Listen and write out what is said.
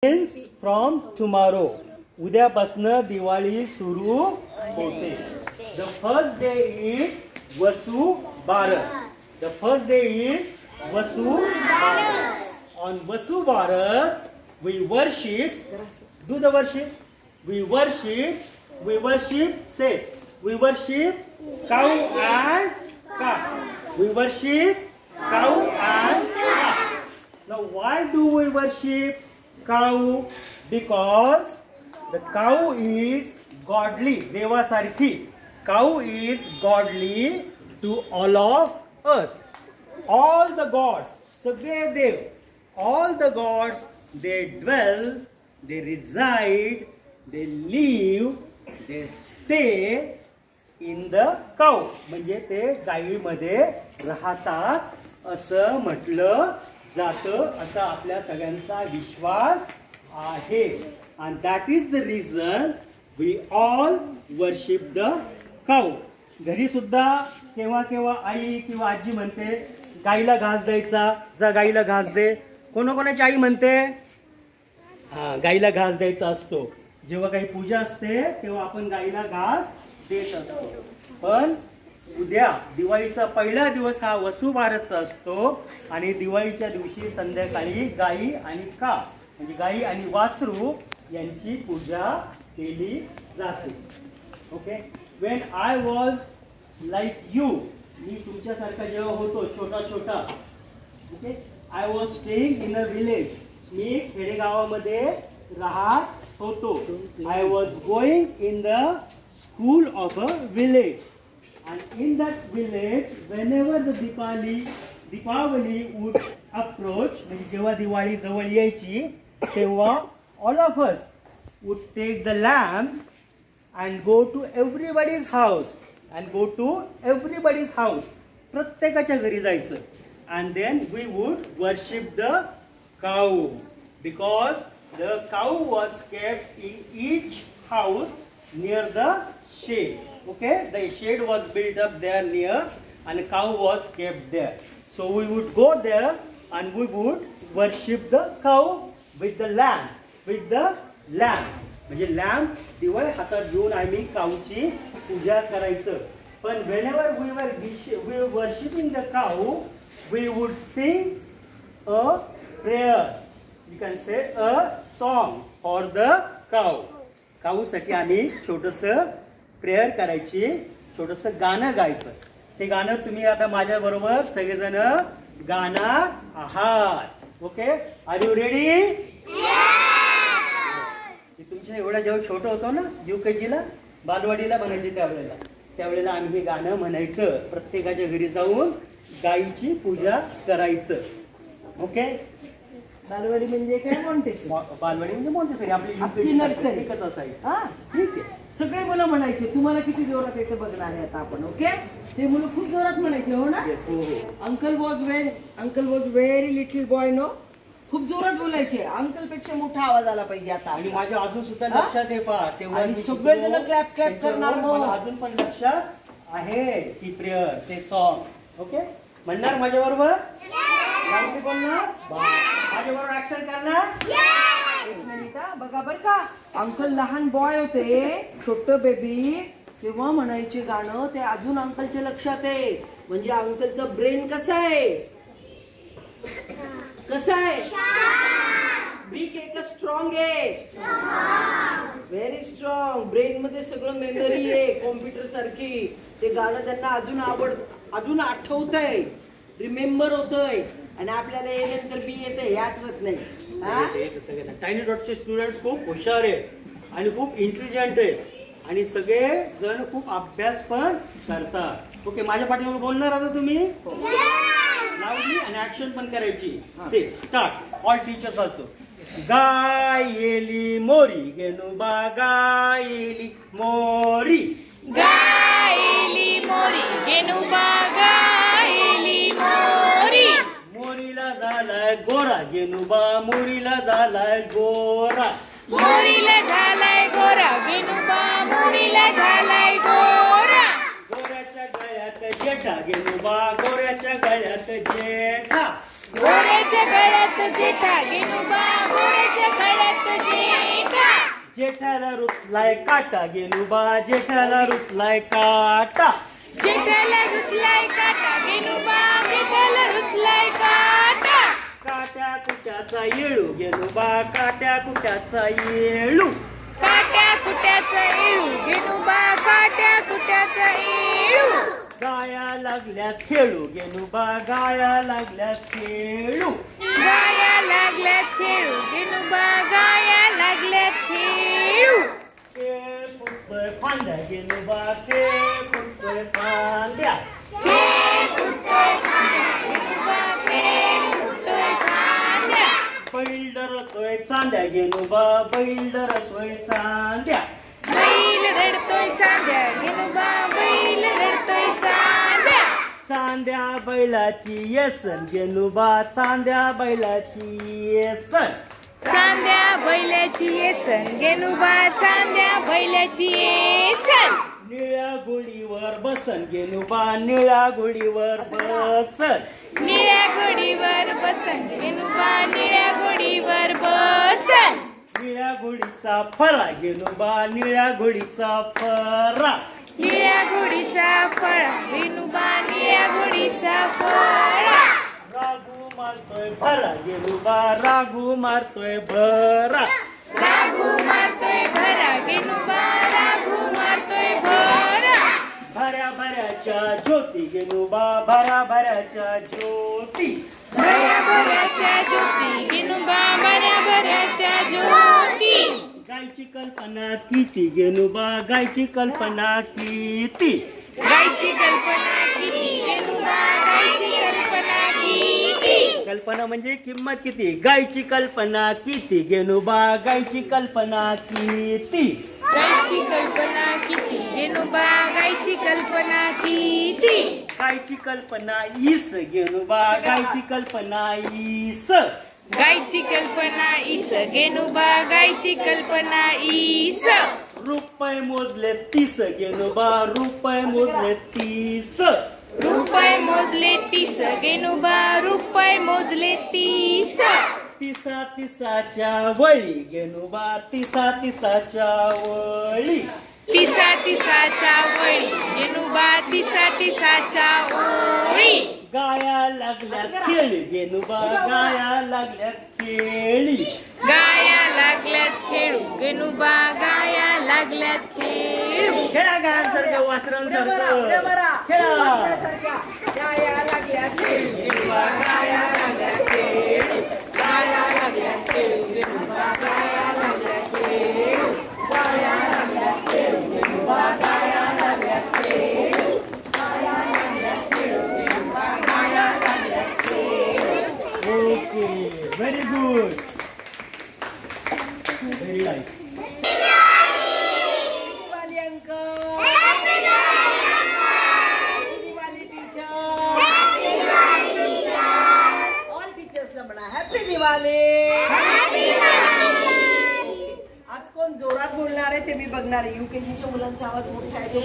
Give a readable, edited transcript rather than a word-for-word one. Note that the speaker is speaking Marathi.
Means from tomorrow. उद्यापासनं दिवाळी सुरू होते. The first day is Vasu Baras. The first day is Vasu Baras. On Vasu Baras, we worship. Do the worship. We worship. Say. We worship cow and calf. We worship cow and calf. Now, why do we worship cow? Because the cow is godly. Devasarki. Cow is godly to all of us. All the gods, Sagre Dev, all the gods, they dwell, they reside, they live, they stay in the cow. म्हणजे ते गायीमध्ये राहतात असं म्हटलं जातं, असा आपल्या सगळ्यांचा विश्वास आहे. And that is the reason we all worship the cow. घरी सुद्धा केव्हा केव्हा आई किंवा आजी म्हणते गाईला घास द्यायचा, जा गाईला घास दे. कोणाकोणाची आई म्हणते गाईला घास द्यायचा असतो. जेव्हा काही पूजा असते तेव्हा आपण गाईला घास देत असतो. पण उद्या दिवाळीचा पहिला दिवस हा वसुबारसचा असतो आणि दिवाळीच्या दिवशी संध्याकाळी गाई आणि का म्हणजे गाई आणि वासरू यांची पूजा केली जाते. Okay. When I was like you, मी तुमच्यासारखा जेव्हा होतो छोटा, okay, I was staying in a village. मी खेडेगावामध्ये राहत होतो. I was going in the school of a village. And in that village, whenever the Deepavali would approach, म्हणजे जेव्हा दिवाळी जवळ यायची तेव्हा all of us would take the lamps and go to everybody's house. प्रत्येकाच्या घरी जायचं. And then we would worship the cow because the cow was kept in each house near the shade. Okay, the shade was built up there near and a cow was kept there. So we would go there and we would worship the cow with the lamb. म्हणजे लॅम्प दिवाळी हातात घेऊन आम्ही काऊची पूजा करायचं. पण whenever we were worshiping the cow, we would sing a prayer. You can say a song for the cow. काऊसाठी आम्ही छोटंसं प्रेयर करायची, छोटंसं गाणं गायचं. ते गाणं तुम्ही आता माझ्या बरोबर सगळेजण गाणार आहात. Okay, are you ready? तुमच्या एवढा जेव्हा छोटं होतो ना UKG ला बालवाडीला म्हणायचे त्यावेळेला आम्ही हे गाणं म्हणायचं. प्रत्येकाच्या घरी जाऊन गायीची पूजा करायचं. ओके. बालवाडी म्हणजे काय मॉन्टेसरी? बालवाडी म्हणजे मॉन्टेसरी आपली नर्सरी एकच असायचं. हा, ठीक आहे. सगळे मुलं म्हणायचे. तुम्हाला किती जोरात येतं बघणार आहे आता आपण. ओके. ते मुलं खूप जोरात म्हणायचे. हो ना. Uncle was very little boy. No, खूप जोरात बोलायचे. अंकल पेक्षा मोठा आवाज आला पाहिजे आता. आणि माझ्या अजून सुद्धा लक्षात आहे पहा तेव्हा सगळेजण क्लॅप करणार. मला अजून पण लक्षात आहे ती प्रेयर, ते सॉन्ग. ओके, म्हणणार माझ्या बरोबर? बोलणार माझ्या बरोबर ऍक्शन करणार? एक मिनिट बघा बर का. अंकल लहान बॉय होते, छोट बेबी, तेव्हा म्हणायचे गाणं. ते अजून अंकलच्या लक्षात आहे. म्हणजे अंकलचं ब्रेन कसं आहे? वीक आहे का स्ट्रॉंग आहे? Very strong. ब्रेन मध्ये सगळं मेमरी आहे कॉम्प्युटर सारखी. ते गाणं त्यांना अजून आठवतंय, रिमेंबर होतंय. आणि आपल्याला ए नंतर बी येते हे आठवत नाही. टायनी डॉटचे स्टुडंट्स खूप हुशार आहेत आणि खूप इंटेलिजंट आहेत आणि सगळे जण खूप अभ्यास पण करतात. ओके, माझ्या पाठीमागे बोलणार आता तुम्ही लावली आणि ऍक्शन पण करायची. Say start. All teachers also. गायेली मोरी गेनुबा गायेली मोरी. गायेली मोरी गेनुबा गायेली मोरी. मोरीला झालाय गोरा गेनुबा मोरीला झालाय गोरा. मोरीला झालाय गोरा गेनुबा मोरीला झालाय गोरा. गोऱ्याच्या गळ्यात जेठा गेनुबा गोऱ्याच्या गळ्यात जेठा. गोऱ्याच्या गळ्यात जेठा गेनुबा गोऱ्याच्या गळ्यात जेठा जेठाला रुतलाय काटा गेनुबा जेठाला रुतलाय काटा जेठाला रुतलाय काटा गेनुबा जेठाला रुतलाय काटा काट्या कुट्याचा येळू गेनुबा काट्या कुट्याचा येळू काट्या कुट्याचा येळू गेनुबा काट्या कुट्याचा येळू गाया लागल्यात खेळू गेनुबा गाया लागल्यात खेळू गाया लागल्यात खेळू गेनुबा गाया लागल्यात खेळू खेळ फुटतोय फांद्या गेनुबा खेळ फुटतोय फांद्या खेळ फुटतोय फांद्या गेनुबा खेळ फुटतोय फांद्या बैल डरतोय चांद्या गेनुबा बैल डरतोय चांद्या बैल रडतोय चांद्या गेनुबा बैल रडतोय चांद्या चांद्या बैलाची येसन गेनुबा चांद्या बैलाची येसन चांद्या बैलाची येसन गेनुबा चांद्या बैलाची येसन निळ्या घोडीवर बसन गेनुबा निळ्या घोडीवर बसन निळ्या घोडीवर बसन गेनुबा निळ्या घोडीवर बसन निळ्या घोडीचा फरा गेनुबा निळ्या घोडीचा फरा निळ्या घोडीचा फळा गेनुबा निळ्या घोडीचा फळा रागू मारतोय भरा गेनुबा रागू मारतोय भरा राघू मारतोय भरा गेनुबा राघू मारतोय भरा भऱ्या भऱ्याच्या ज्योती गेनुबा भऱ्या भऱ्याच्या ज्योती भऱ्या भऱ्याच्या ज्योती गेनुबा भऱ्या भऱ्याच्या ज्योती गायची कल्पना किती गेनुबा गायची कल्पना किती गायची कल्पना किती गेनुबा गायची कल्पना किती कल्पना म्हणजे किंमत किती गायची कल्पना किती गेनुबा गायची कल्पना किती गायची कल्पना किती गेनुबा गायची कल्पना किती गायची कल्पना ईस गेनुबा गायची कल्पना ईस गायची कल्पना ईस गेनुबा गायची कल्पना ईस रुपये मोजले 30 गेनुबा रुपये मोजले 30 रुपये मोजले 30 गेनुबा रुपये मोजले 30 तिसा तिसाच्या वळी गेनुबा तिसा तिसाच्या वळी तिसा तिसाच्या वळी गेनुबा तिसा तिसाच्या ओळी गाया लागल्यात खेळी गेनुबा गाया लागल्यात खेळी गाया लागल्यात खेळू गेनुबा गाया लागल्यात खेळू खेळा गायांसारखं वासरांसारखं खेळा okay very good very nice Diwali uncle Diwali teacher all टीचर्सला म्हणा हॅपी दिवाळी आज कोण जोरात बोलणार आहे ते मी बघणार आहे. युकेजीच्या मुलांचा आवाज मोठा आहे.